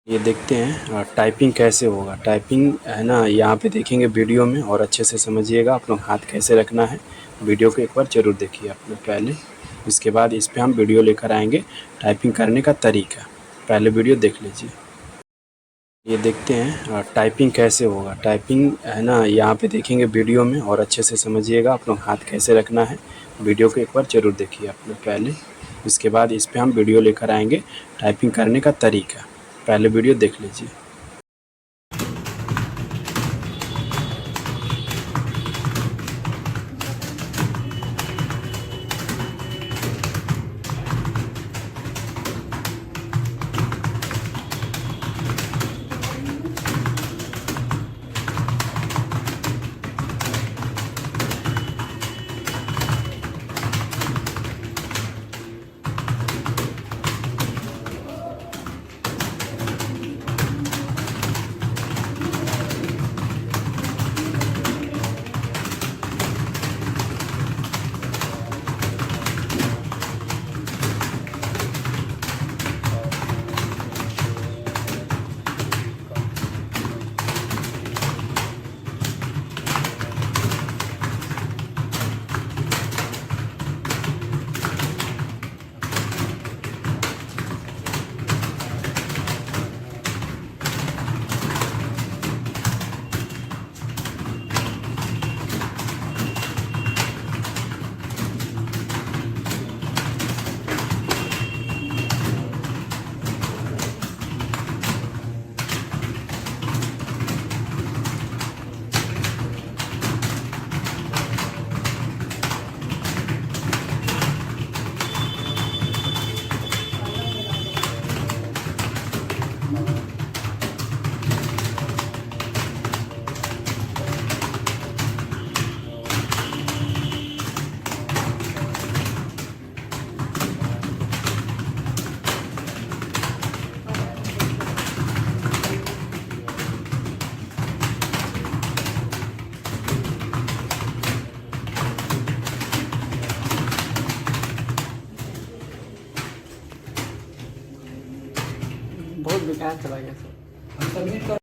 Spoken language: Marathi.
ये देखते हैं टाइपिंग कैसे होगा। टाइपिंग है ना, यहाँ पे देखेंगे वीडियो में और अच्छे से समझिएगा आप लोग हाथ कैसे रखना है। वीडियो को एक बार ज़रूर देखिए आप लोग पहले, इसके बाद इस पे हम वीडियो लेकर आएंगे टाइपिंग करने का तरीका। पहले वीडियो देख लीजिए। ये देखते हैं टाइपिंग कैसे होगा। टाइपिंग है ना, यहाँ पे देखेंगे वीडियो में और अच्छे से समझिएगा आप लोग हाथ कैसे रखना है। वीडियो को एक बार ज़रूर देखिए आप लोग पहले, इसके बाद इस पे हम वीडियो लेकर आएंगे टाइपिंग करने का तरीका। पहले वीडियो देख लीजिए। बहुत बेकार चला गया सर।